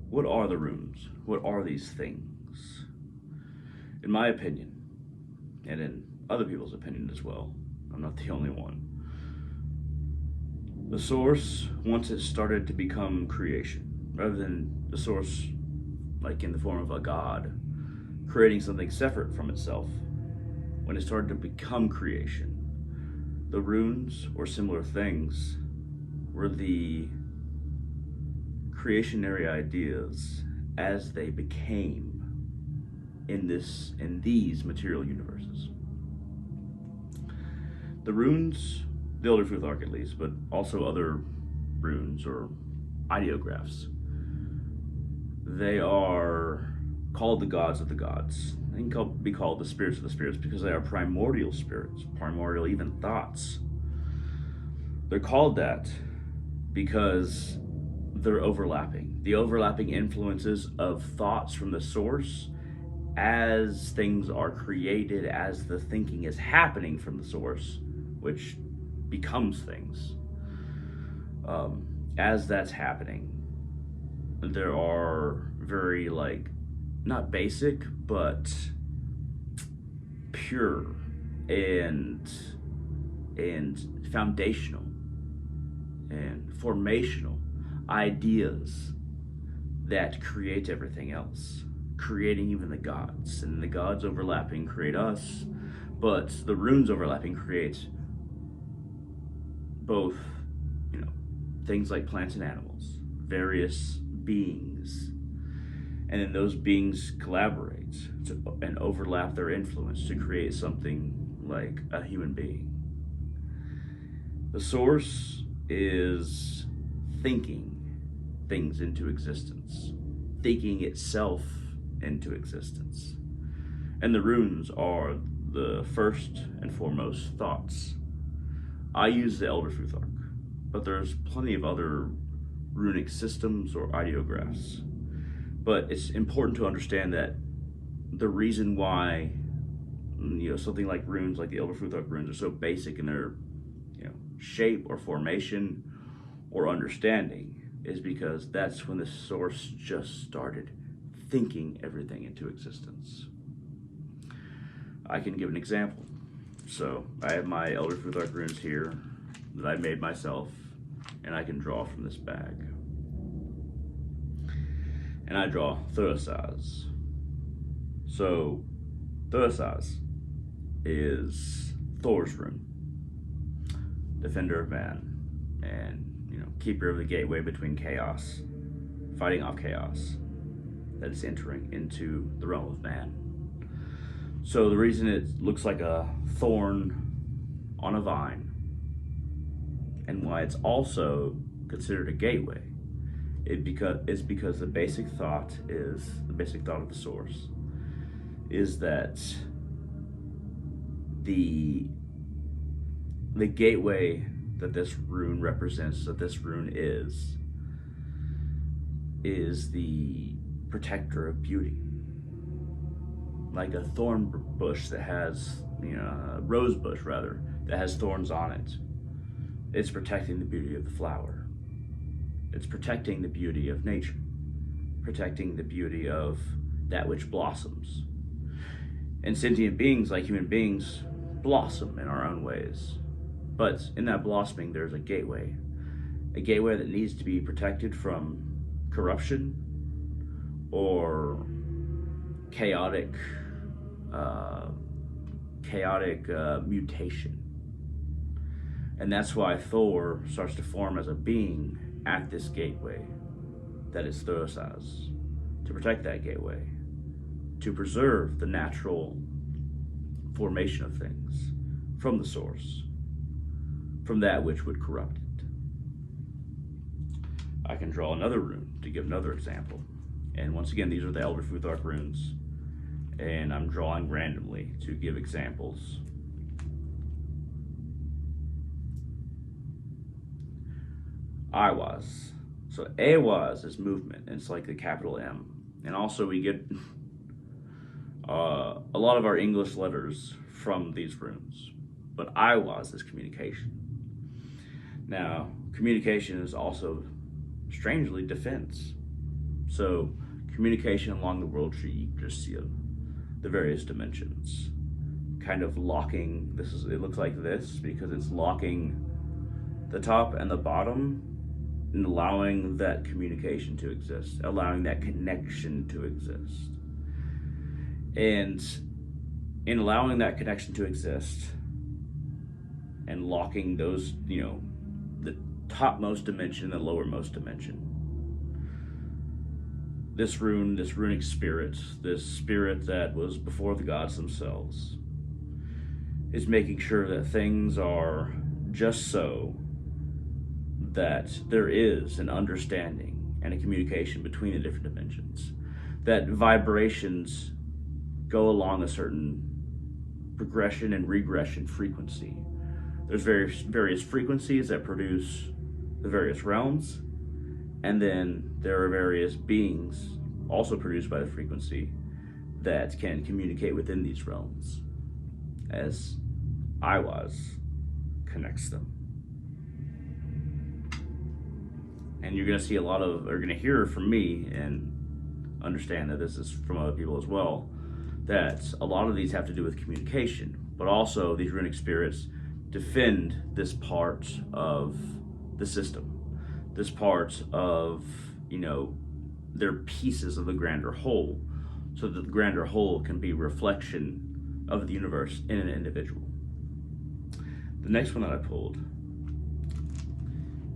What are the runes? What are these things? In my opinion, and in other people's opinion as well, I'm not the only one. The source, once it started to become creation, rather than the source like in the form of a god, creating something separate from itself, when it started to become creation, the runes or similar things were the creationary ideas as they became in these material universes. The runes, the Elder Futhark at least, but also other runes or ideographs, they are called the gods of the gods. They can be called the spirits of the spirits because they are primordial spirits, primordial even thoughts. They're called that because they're overlapping. The overlapping influences of thoughts from the source as things are created, as the thinking is happening from the source, which becomes things. As that's happening, there are very not basic, but pure and foundational and formational ideas that create everything else, creating even the gods. And the gods overlapping create us, but the runes overlapping create both, things like plants and animals, various beings. And then those beings collaborate and overlap their influence to create something like a human being. The source is thinking things into existence, thinking itself into existence. And the runes are the first and foremost thoughts. I use the Elder Futhark, but there's plenty of other runic systems or ideographs. But it's important to understand that the reason why something like runes, like the Elder Futhark runes, are so basic in their shape or formation or understanding is because that's when the source just started thinking everything into existence. I can give an example. So I have my Elder Futhark runes here that I made myself, and I can draw from this bag. And I draw Thursaz. So Thursaz is Thor's rune, defender of man, and keeper of the gateway between chaos, fighting off chaos that is entering into the realm of man. So the reason it looks like a thorn on a vine, and why it's also considered a gateway, is because the basic thought of the source is that the gateway that this rune represents, that this rune is the protector of beauty. Like a thorn bush that has, a rose bush rather, that has thorns on it. It's protecting the beauty of the flower. It's protecting the beauty of nature, protecting the beauty of that which blossoms. And sentient beings, like human beings, blossom in our own ways. But in that blossoming, there's a gateway that needs to be protected from corruption or chaotic mutation. And that's why Thor starts to form as a being at this gateway that is Thursaz, to protect that gateway, to preserve the natural formation of things from the source, from that which would corrupt it. I can draw another rune to give another example. And once again, these are the Elder Futhark runes, and I'm drawing randomly to give examples. Iwaz. So Awaz is movement, and it's like the capital M. And also we get a lot of our English letters from these runes. But Iwaz is communication. Now, communication is also, strangely, defense. So communication along the world tree, you just see the various dimensions kind of locking. It looks like this because it's locking the top and the bottom and allowing that communication to exist, allowing that connection to exist. And in allowing that connection to exist and locking those, the topmost dimension and the lowermost dimension, this runic spirit, this spirit that was before the gods themselves, is making sure that things are just so that there is an understanding and a communication between the different dimensions, that vibrations go along a certain progression and regression frequency. There's various frequencies that produce the various realms, and then there are various beings also produced by the frequency that can communicate within these realms as Iwas connects them. And you're going to see going to hear from me and understand that this is from other people as well, that a lot of these have to do with communication, but also these runic spirits defend this part of the system, this part of, their pieces of the grander whole, so that the grander whole can be a reflection of the universe in an individual. The next one that I pulled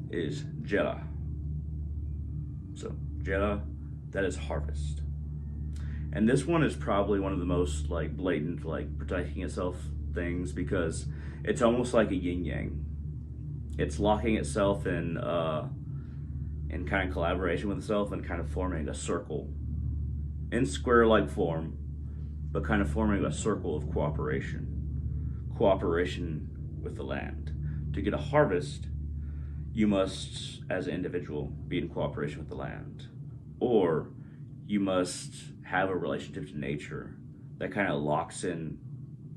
is Jera. So Jera, that is harvest. And this one is probably one of the most blatant, protecting itself things, because it's almost like a yin yang. It's locking itself in kind of collaboration with itself and kind of forming a circle in square-like form, but kind of forming a circle of cooperation with the land. To get a harvest, you must, as an individual, be in cooperation with the land, or you must have a relationship to nature that kind of locks in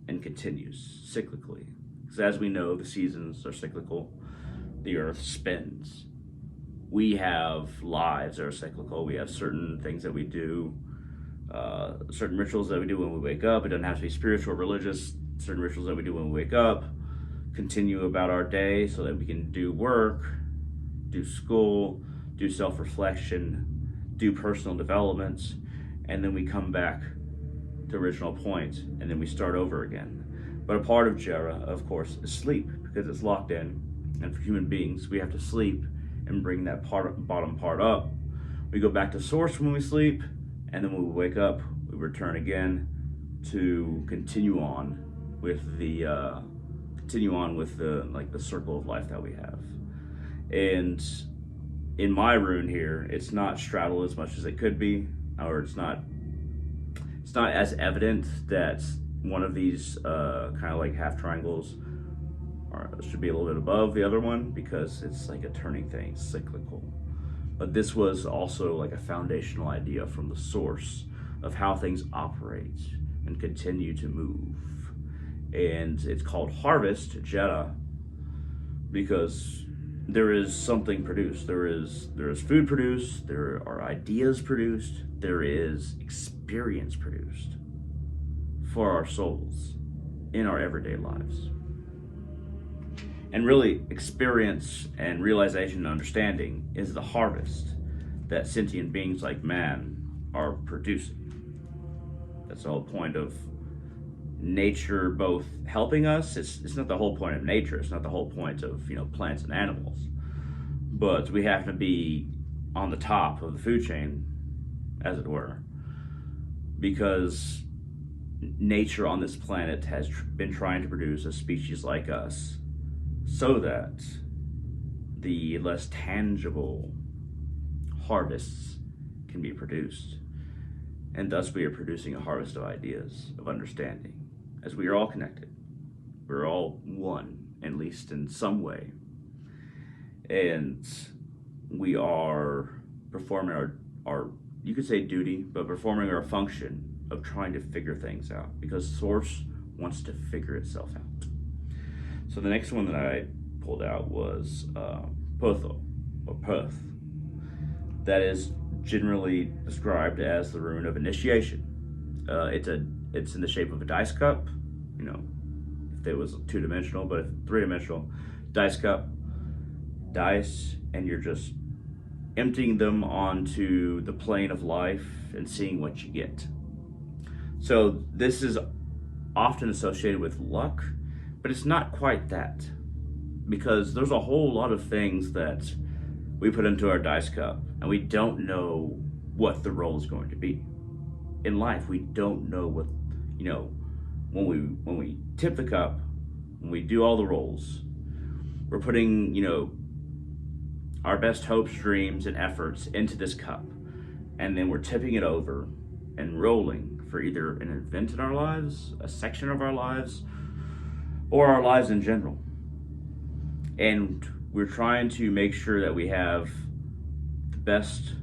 and continues cyclically. Because as we know, the seasons are cyclical, the earth spins. We have lives that are cyclical. We have certain things that we do, certain rituals that we do when we wake up. It doesn't have to be spiritual or religious. Certain rituals that we do when we wake up, continue about our day so that we can do work, do school, do self-reflection, do personal development, and then we come back to original point, and then we start over again. But a part of Jera, of course, is sleep, because it's locked in, and for human beings, we have to sleep and bring that bottom part up. We go back to source when we sleep, and then when we wake up, we return again to continue on with the the circle of life that we have. And in my rune here, it's not straddled as much as it could be, or it's not as evident that one of these kind of like half triangles should be a little bit above the other one, because it's like a turning thing, cyclical. But this was also like a foundational idea from the source of how things operate and continue to move. And it's called harvest, Jera, because there is something produced. There is food produced, there are ideas produced, there is experience produced for our souls in our everyday lives. And really, experience and realization and understanding is the harvest that sentient beings like man are producing. That's the whole point of nature, both helping us. It's not the whole point of nature. It's not the whole point of plants and animals. But we have to be on the top of the food chain, as it were, because nature on this planet has been trying to produce a species like us, so that the less tangible harvests can be produced. And thus we are producing a harvest of ideas, of understanding, as we are all connected. We're all one, at least in some way. And we are performing our you could say duty, but performing our function of trying to figure things out, because Source wants to figure itself out. So the next one that I pulled out was Potho, or Perth. That is generally described as the rune of initiation. It's in the shape of a dice cup, you know, if it was 2-dimensional, but if 3-dimensional, dice cup, dice, and you're just emptying them onto the plane of life and seeing what you get. So this is often associated with luck, but it's not quite that, because there's a whole lot of things that we put into our dice cup and we don't know what the roll is going to be. In life, we don't know what, you know, when we tip the cup, when we do all the rolls, we're putting, you know, our best hopes, dreams, and efforts into this cup, and then we're tipping it over and rolling for either an event in our lives, a section of our lives, or our lives in general. And we're trying to make sure that we have the best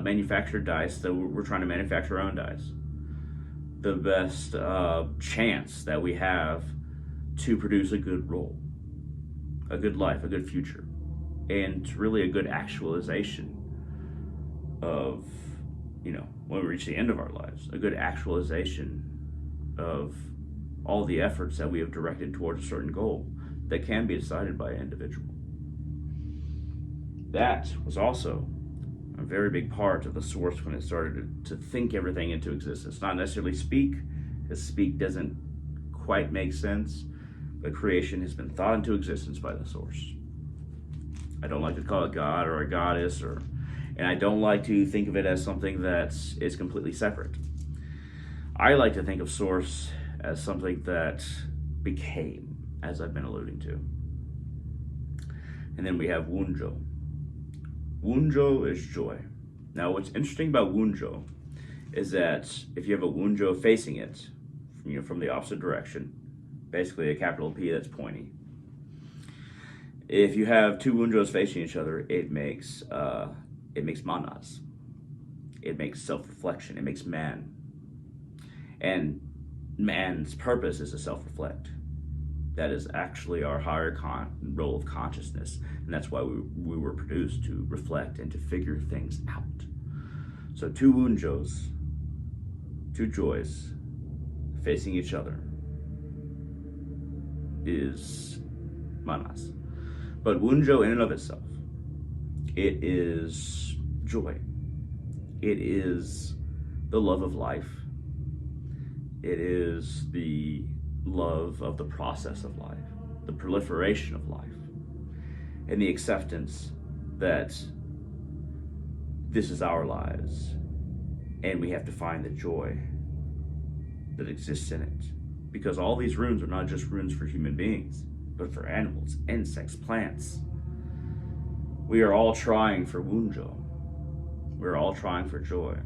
manufactured dice, that we're trying to manufacture our own dice, the best chance that we have to produce a good roll, a good life, a good future, and really a good actualization of, you know, when we reach the end of our lives, a good actualization of all the efforts that we have directed towards a certain goal that can be decided by an individual. That was also a very big part of the source when it started to think everything into existence. Not necessarily speak, because speak doesn't quite make sense, but creation has been thought into existence by the source. I don't like to call it God or a goddess, and I don't like to think of it as something that is completely separate. I like to think of source as something that became, as I've been alluding to. And then we have Wunjo. Wunjo is joy. Now, what's interesting about Wunjo is that if you have a Wunjo facing it, you know, from the opposite direction, basically a capital P that's pointy. If you have two Wunjos facing each other, it makes manas. It makes self-reflection. It makes man. And man's purpose is to self-reflect. That is actually our higher role of consciousness, and that's why we were produced, to reflect and to figure things out. So two Wunjos, two joys, facing each other is manas. But Wunjo in and of itself, it is joy. It is the love of life. It is the love of the process of life, the proliferation of life, and the acceptance that this is our lives, and we have to find the joy that exists in it. Because all these runes are not just runes for human beings, but for animals, insects, plants. We are all trying for Wunjo. We're all trying for joy.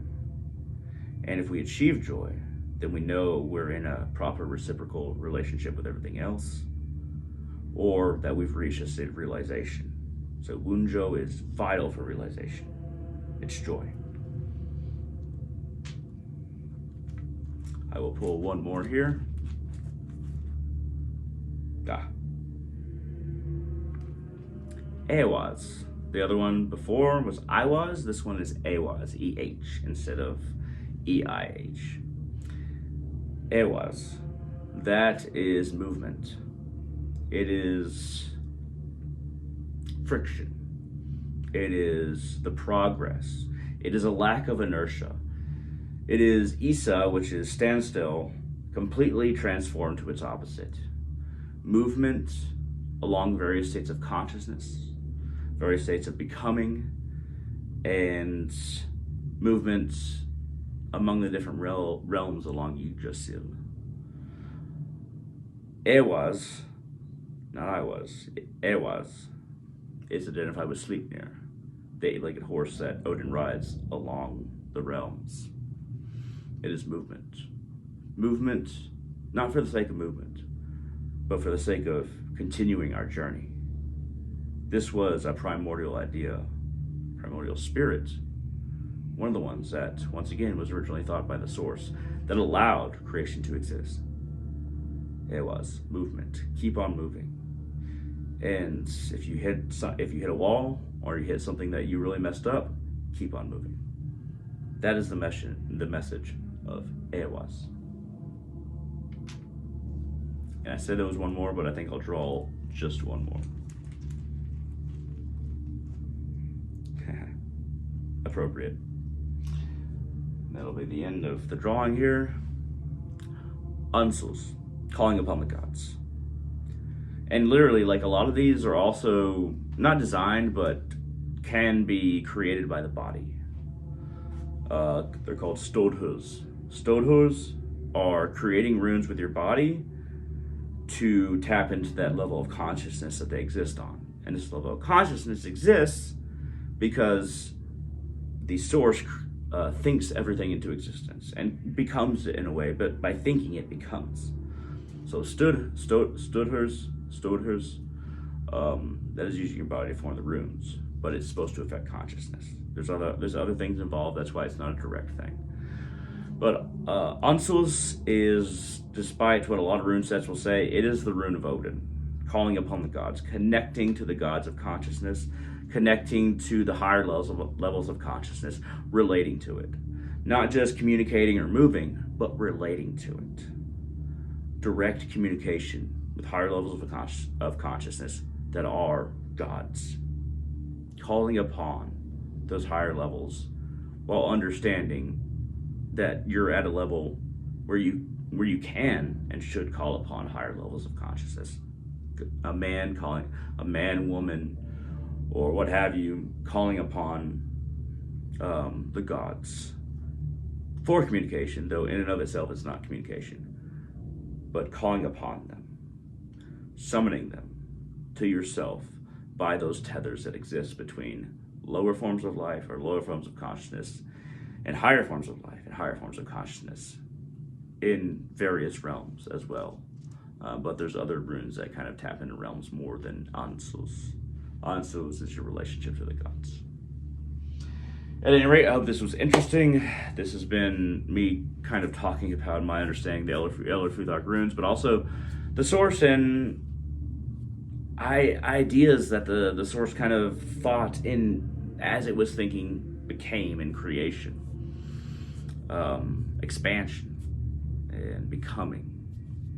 And if we achieve joy, then we know we're in a proper reciprocal relationship with everything else, or that we've reached a state of realization. So Wunjo is vital for realization. It's joy. I will pull one more here. Ehwaz. The other one before was Iwaz. This one is Ehwaz, E-H, instead of E-I-H. Ehwaz. That is movement. It is friction. It is the progress. It is a lack of inertia. It is Isa, which is standstill, completely transformed to its opposite. Movement along various states of consciousness, various states of becoming, and movement among the different realms along Yggdrasil. Ehwaz, not I was, Ehwaz is identified with Sleipnir, the eight-legged horse that Odin rides along the realms. It is movement. Movement, not for the sake of movement, but for the sake of continuing our journey. This was a primordial idea, primordial spirit, one of the ones that, once again, was originally thought by the source, that allowed creation to exist. It was movement. Keep on moving. And if you hit a wall, or you hit something that you really messed up, keep on moving. That is the message of Ewas. And I said there was one more, but I think I'll draw just one more. Appropriate. That'll be the end of the drawing here. Unsus, calling upon the gods. And literally, like, a lot of these are also not designed, but can be created by the body. They're called stodhus. Stodhus are creating runes with your body to tap into that level of consciousness that they exist on. And this level of consciousness exists because the source thinks everything into existence and becomes it in a way, but by thinking it becomes. So stodhus, that is using your body to form the runes, but it's supposed to affect consciousness. There's other things involved. That's why it's not a direct thing. But Unsus is, despite what a lot of rune sets will say, it is the rune of Odin, calling upon the gods, connecting to the gods of consciousness, connecting to the higher levels of consciousness, relating to it. Not just communicating or moving, but relating to it. Direct communication with higher levels of consciousness that are gods. Calling upon those higher levels while understanding that you're at a level where you can and should call upon higher levels of consciousness. A man, woman, or what have you, calling upon the gods for communication, though in and of itself it's not communication, but calling upon them, summoning them to yourself by those tethers that exist between lower forms of life or lower forms of consciousness and higher forms of life and higher forms of consciousness in various realms as well. But there's other runes that kind of tap into realms more than Ansus. Ansus is your relationship to the gods. At any rate, I hope this was interesting. This has been me kind of talking about my understanding of the Elder Futhark runes, but also the source and ideas that the source kind of thought in as it was thinking became in creation. Expansion and becoming,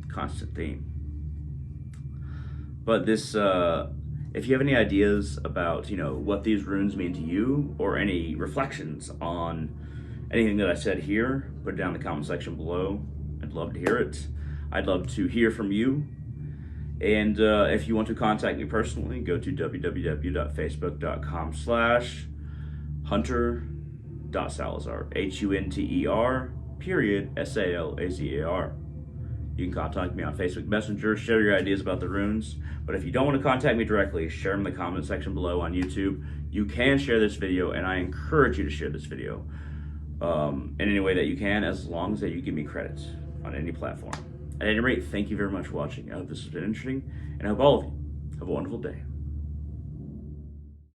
constant theme. But this, if you have any ideas about, what these runes mean to you, or any reflections on anything that I said here, put it down in the comment section below. I'd love to hear it. I'd love to hear from you. And if you want to contact me personally, go to www.facebook.com/hunter.salazar, HUNTER.SALAZAR. You can contact me on Facebook Messenger, share your ideas about the runes. But if you don't want to contact me directly, share them in the comment section below on YouTube. You can share this video, and I encourage you to share this video in any way that you can, as long as that you give me credit on any platform. At any rate, thank you very much for watching. I hope this has been interesting, and I hope all of you have a wonderful day.